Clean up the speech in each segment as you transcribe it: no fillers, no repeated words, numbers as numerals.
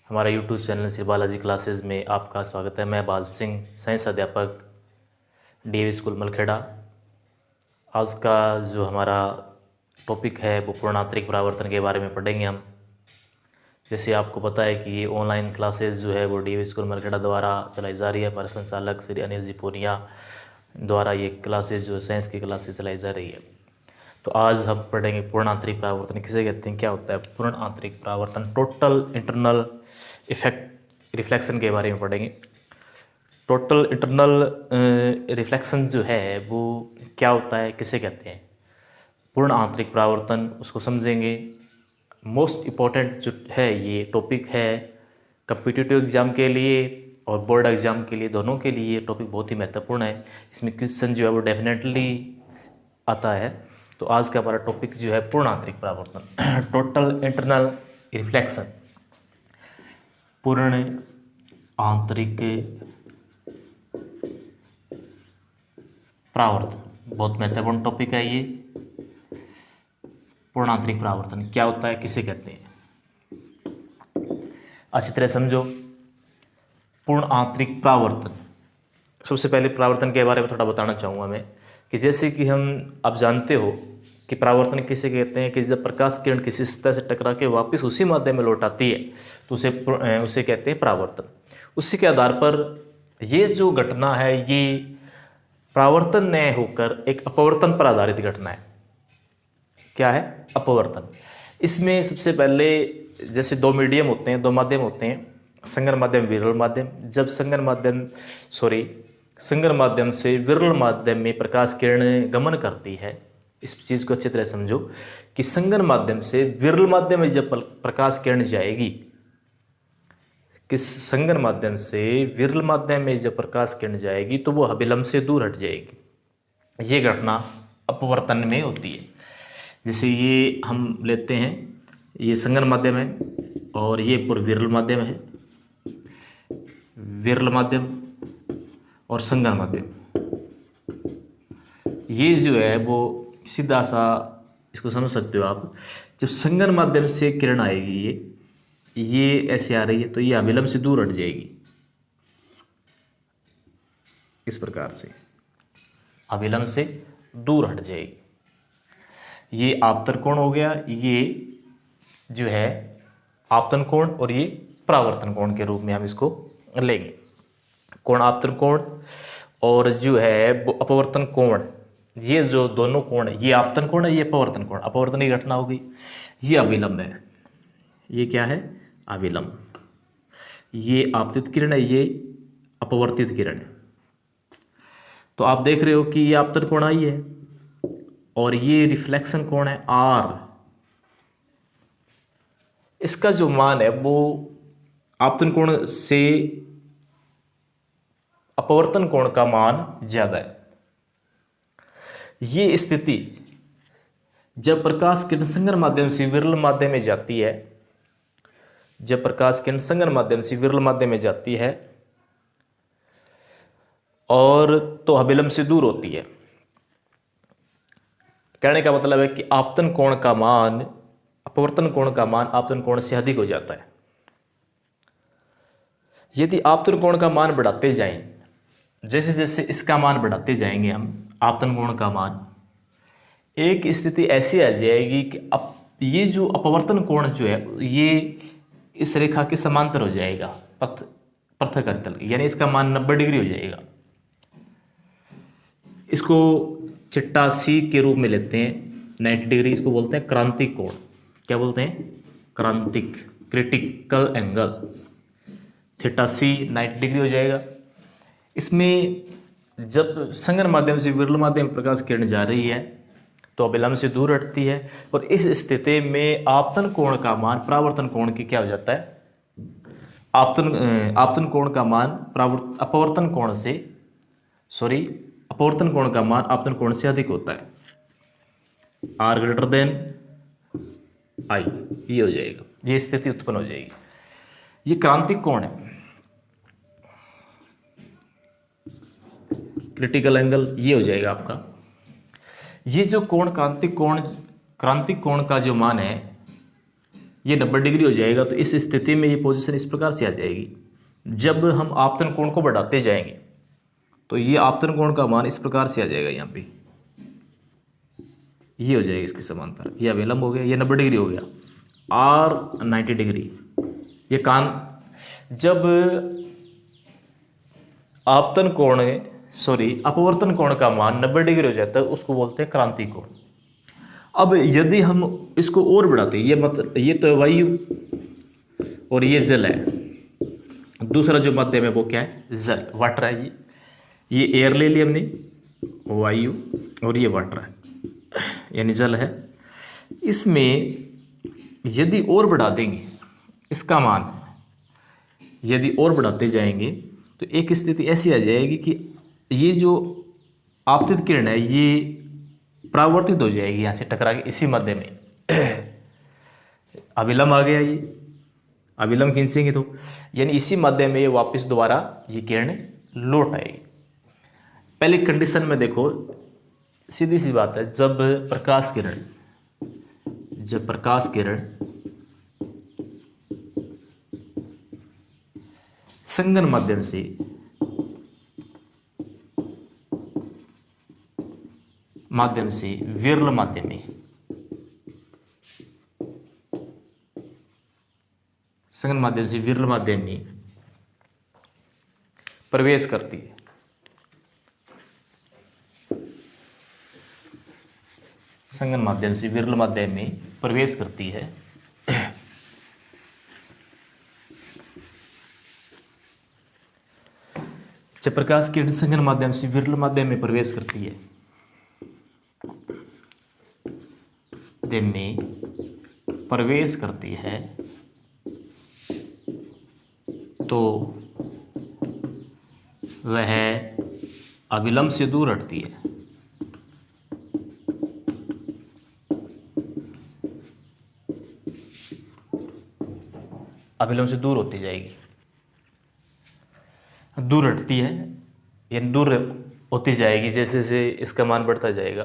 हमारा YouTube channel Shri Balaji classes में आपका स्वागत है। मैं बाल सिंह, साइंस अध्यापक, डीएवी स्कूल मलखेड़ा। आज का जो हमारा टॉपिक है वो पूर्णांतरिक परावर्तन के बारे में पढ़ेंगे हम। जैसे आपको पता है कि ये ऑनलाइन क्लासेस जो है वो डीएवी स्कूल मलखेड़ा द्वारा चलाई जा रही है। हमारे संचालक श्री अनिल जी पूनिया द्वारा ये क्लासेस जो साइंस की क्लासेस चलाई जा रही है। तो आज हम पढ़ेंगे पूर्णांतरिक परावर्तन किसे कहते हैं, क्या होता है पूर्णांतरिक परावर्तन। टोटल इंटरनल इफेक्ट रिफ्लेक्शन के बारे में पढ़ेंगे। टोटल इंटरनल रिफ्लेक्शन जो है वो क्या होता है, किसे कहते हैं, पूर्ण आंतरिक परावर्तन, उसको समझेंगे। मोस्ट इम्पॉर्टेंट जो है ये टॉपिक है कम्पिटिटिव एग्ज़ाम के लिए और बोर्ड एग्ज़ाम के लिए, दोनों के लिए ये टॉपिक बहुत ही महत्वपूर्ण है। इसमें क्वेश्चन जो है वो डेफिनेटली आता है। तो आज का हमारा टॉपिक जो है पूर्ण आंतरिक परावर्तन टोटल इंटरनल रिफ्लेक्शन, पूर्ण आंतरिक परावर्तन, बहुत महत्वपूर्ण टॉपिक है ये। पूर्ण आंतरिक परावर्तन क्या होता है, किसे कहते हैं, अच्छी तरह समझो। पूर्ण आंतरिक परावर्तन, सबसे पहले परावर्तन के बारे में थोड़ा बताना चाहूँगा मैं कि जैसे कि आप जानते हो कि परावर्तन किसे कहते हैं कि जब प्रकाश किरण किसी सतह से टकरा के वापस उसी माध्यम में लौट आती है तो उसे कहते हैं परावर्तन। उसी के आधार पर ये जो घटना है ये परावर्तन न होकर एक अपवर्तन पर आधारित घटना है। क्या है? अपवर्तन। इसमें सबसे पहले जैसे दो मीडियम होते हैं, दो माध्यम होते हैं, संगन माध्यम, विरल माध्यम। जब संगन माध्यम से विरल माध्यम में प्रकाश किरण गमन करती है, इस चीज़ को अच्छी तरह समझो कि संगन माध्यम से विरल माध्यम में जब प्रकाश किरण जाएगी, किस संगन माध्यम से विरल माध्यम में जब प्रकाश किरण जाएगी तो वो अभिलंब से दूर हट जाएगी। ये घटना अपवर्तन में होती है। जैसे ये हम लेते हैं, ये संगन माध्यम है और ये विरल माध्यम है, विरल माध्यम और संगन माध्यम। ये जो है वो सीधा सा इसको समझ सकते हो आप। जब संगन माध्यम से किरण आएगी, ये ऐसे आ रही है तो ये अभिलंब से दूर हट जाएगी, इस प्रकार से अभिलंब से दूर हट जाएगी। ये आपतन कोण हो गया, ये जो है आपतन कोण, और ये परावर्तन कोण के रूप में हम इसको लेंगे। कोण आपतन कोण और जो है वो अपवर्तन कोण, ये जो दोनों कोण है, ये आपतन कोण है, ये अपवर्तन कोण, अपवर्तन की घटना होगी। ये अभिलंब है, ये क्या है? अभिलंब। ये आपतित किरण है, ये अपवर्तित किरण है। तो आप देख रहे हो कि ये आपतन कोण आई है और ये रिफ्लेक्शन कोण है आर। इसका जो मान है वो आपतन कोण से अपवर्तन कोण का मान ज्यादा है। ये स्थिति जब प्रकाश किरण संगन माध्यम से विरल माध्यम में जाती है, जब प्रकाश किरण संगन माध्यम से विरल माध्यम में जाती है और तो अभिलंब से दूर होती है। कहने का मतलब है कि आपतन कोण का मान, अपवर्तन कोण का मान आपतन कोण से अधिक हो जाता है। यदि आपतन कोण का मान बढ़ाते जाएं, जैसे जैसे इसका मान बढ़ाते जाएंगे हम, आपतन कोण का मान, एक स्थिति ऐसी आ जाएगी कि अब ये जो अपवर्तन कोण जो है ये इस रेखा के समांतर हो जाएगा, पृथक तल, यानी इसका मान 90 डिग्री हो जाएगा। इसको चिट्टा सी के रूप में लेते हैं, 90 डिग्री। इसको बोलते हैं क्रांतिक कोण। क्या बोलते हैं? क्रांतिक, क्रिटिकल एंगल। थीटा सी 90 डिग्री हो जाएगा। इसमें जब संगन माध्यम से विरल माध्यम प्रकाश किरण जा रही है तो अभिलंब से दूर हटती है और इस स्थिति में आपतन कोण का मान परावर्तन कोण की क्या हो जाता है? आपतन कोण का मान अपवर्तन कोण से, अपवर्तन कोण का मान आपतन कोण से अधिक होता है, आर ग्रेटर देन आई। ये हो जाएगा, ये स्थिति उत्पन्न हो जाएगी। ये क्रांतिक कोण है, क्रिटिकल एंगल, ये हो जाएगा आपका। ये जो कोण क्रांतिक कोण का जो मान है ये 90 डिग्री हो जाएगा। तो इस स्थिति में ये पोजीशन इस प्रकार से आ जाएगी। जब हम आपतन कोण को बढ़ाते जाएंगे तो ये आपतन कोण का मान इस प्रकार से आ जाएगा। यहाँ पे ये हो जाएगा इसके समांतर, ये अभिलंब हो गया, ये 90 डिग्री हो गया, और 90 डिग्री। ये कान जब आपतन कोण अपवर्तन कोण का मान 90 डिग्री हो जाता है उसको बोलते हैं क्रांति कोण। अब यदि हम इसको और बढ़ाते हैं, ये मतलब ये तो वायु और ये जल है, दूसरा जो माध्यम है वो क्या है, जल, वाटर है। ये एयर ले लिया हमने, वायु, और ये वाटर है यानी जल है। इसमें यदि और बढ़ा देंगे इसका मान, यदि और बढ़ाते जाएंगे तो एक स्थिति ऐसी आ जाएगी कि ये जो आपतित किरण है ये परावर्तित हो जाएगी यहाँ से टकरा के इसी मध्य में। अभिलंब आ गया, ये अभिलंब खींचेंगे तो यानी इसी मध्य में ये वापस दोबारा ये किरण लौट आएगी। पहली कंडीशन में देखो, सीधी सी बात है, जब प्रकाश किरण संगन माध्यम से विरल माध्यम में, संगन माध्यम से विरल माध्यम में प्रवेश करती है, संगन माध्यम से विरल माध्यम में प्रवेश करती है, जब प्रकाश किरण संगन माध्यम से विरल माध्यम में प्रवेश करती है तो वह अभिलंब से दूर हटती है। अभिलंब से दूर होती जाएगी, दूर हटती है यानी दूर होती जाएगी जैसे जैसे इसका मान बढ़ता जाएगा।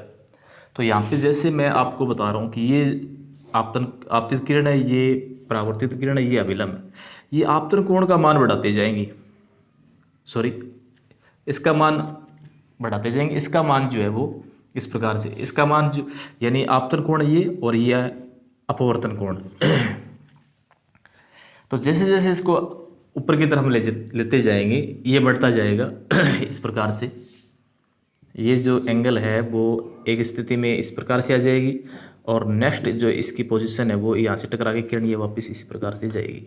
तो यहाँ पे जैसे मैं आपको बता रहा हूँ कि ये आपतित किरण है, ये परावर्तित किरण है, ये अभिलंब है। ये आपतन कोण का मान बढ़ाते जाएंगे, इसका मान बढ़ाते जाएंगे। इसका मान जो है वो इस प्रकार से, इसका मान जो यानी आपतन कोण ये और ये अपवर्तन कोण। तो जैसे जैसे इसको ऊपर की तरफ लेते जाएंगे ये बढ़ता जाएगा इस प्रकार से। ये जो एंगल है वो एक स्थिति में इस प्रकार से आ जाएगी और नेक्स्ट जो इसकी पोजीशन है वो यहाँ से टकरा के किरण ये वापस इसी प्रकार से जाएगी।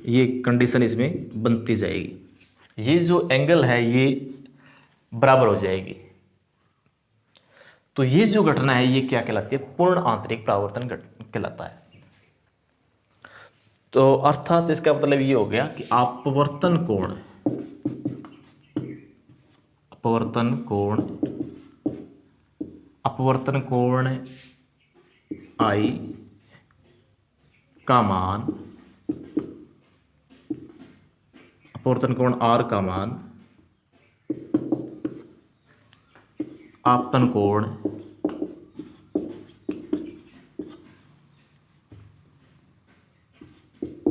ये कंडीशन इसमें बनती जाएगी। ये जो एंगल है ये बराबर हो जाएगी। तो ये जो घटना है ये क्या कहलाती है, पूर्ण आंतरिक परावर्तन कहलाता है। तो अर्थात इसका मतलब ये हो गया कि अपवर्तन कोण I का मान, अपवर्तन कोण R का मान आपतन कोण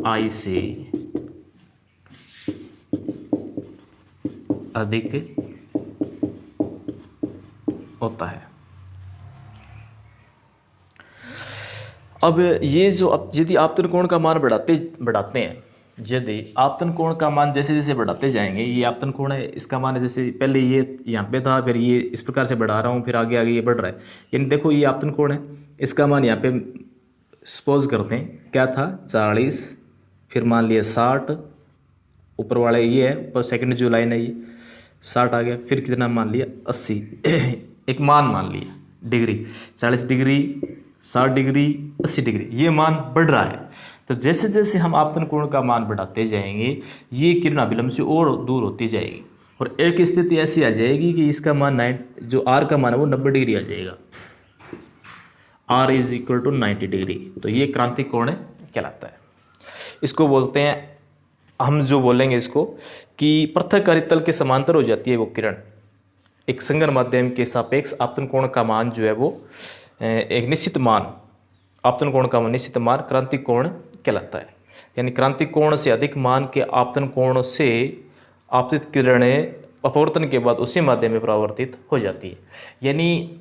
I से अधिक होता है। अब ये जो यदि आपतन कोण का मान बढ़ाते हैं, यदि आपतन कोण का मान जैसे जैसे बढ़ाते जाएंगे, ये आपतन कोण है, इसका मान है जैसे पहले ये यहाँ पे था, फिर ये इस प्रकार से बढ़ा रहा हूँ, फिर आगे आगे ये बढ़ रहा है। यानी देखो ये आपतन कोण है, इसका मान यहाँ पे सपोज करते हैं क्या था 40, फिर मान लिया 60, ऊपर वाले ये है, ऊपर सेकंड जो लाइन है ये 60 आ गया, फिर कितना मान लिया 80 एक मान लिया डिग्री, 40 डिग्री, 60 डिग्री, 80 डिग्री, ये मान बढ़ रहा है। तो जैसे जैसे हम आपतन कोण का मान बढ़ाते जाएंगे ये किरण अभिलंब से और दूर होती जाएगी और एक स्थिति ऐसी आ जाएगी कि इसका मान जो R का मान है वो 90 डिग्री आ जाएगा। R = 90 degree. तो ये क्रांतिक कोण कहलाता है। इसको बोलते हैं, हम जो बोलेंगे इसको कि पृथककारी तल के समांतर हो जाती है वो किरण। एक संगन माध्यम के सापेक्ष आपतन कोण का मान जो है वो एक निश्चित मान आपतन कोण का मान निश्चित मान क्रांतिक कोण कहलाता है। यानी क्रांतिक कोण से अधिक मान के आपतन कोण से आपतित किरणें अपवर्तन के बाद उसी माध्यम में परावर्तित हो जाती है। यानी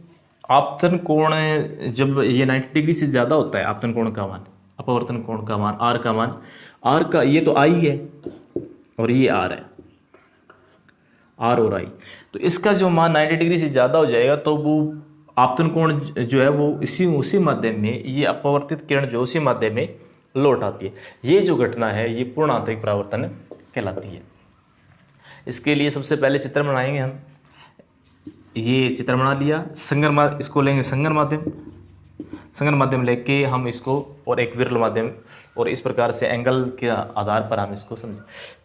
आपतन कोण जब ये 90 डिग्री से ज़्यादा होता है आपतन कोण का मान, अपवर्तन कोण का मान, आर का मान, आर का ये तो आई है और ये आर है, आर और आई, तो इसका जो मान 90 डिग्री से ज़्यादा हो जाएगा तो वो आपतन कोण जो है वो उसी माध्यम में, ये अपवर्तित किरण जो उसी माध्यम में लौट आती है। ये जो घटना है ये पूर्ण आंतरिक परावर्तन कहलाती है। इसके लिए सबसे पहले चित्र बनाएंगे हम। ये चित्र बना लिया, संगन इसको लेंगे संगन माध्यम लेके हम इसको और एक विरल माध्यम, और इस प्रकार से एंगल के आधार पर हम इसको समझें।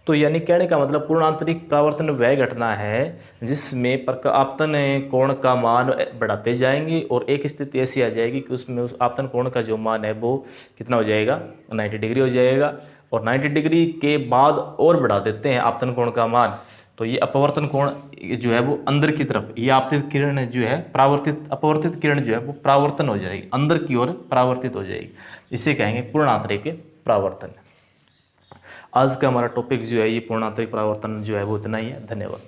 तो यानी कहने का मतलब पूर्ण आंतरिक परावर्तन वह घटना है जिसमें आपतन कोण का मान बढ़ाते जाएंगे और एक स्थिति ऐसी आ जाएगी कि उसमें उस आपतन कोण का जो मान है वो कितना हो जाएगा, 90 डिग्री हो जाएगा, और 90 डिग्री के बाद और बढ़ा देते हैं आपतन कोण का मान, तो ये अपवर्तन कोण जो है वो अंदर की तरफ, ये आपतित किरण जो है अपवर्तित किरण जो है वो परावर्तन हो जाएगी, अंदर की ओर परावर्तित हो जाएगी। इसे कहेंगे पूर्ण आंतरिक परावर्तन। आज का हमारा टॉपिक जो है ये पूर्ण आंतरिक परावर्तन जो है वो इतना ही है। धन्यवाद।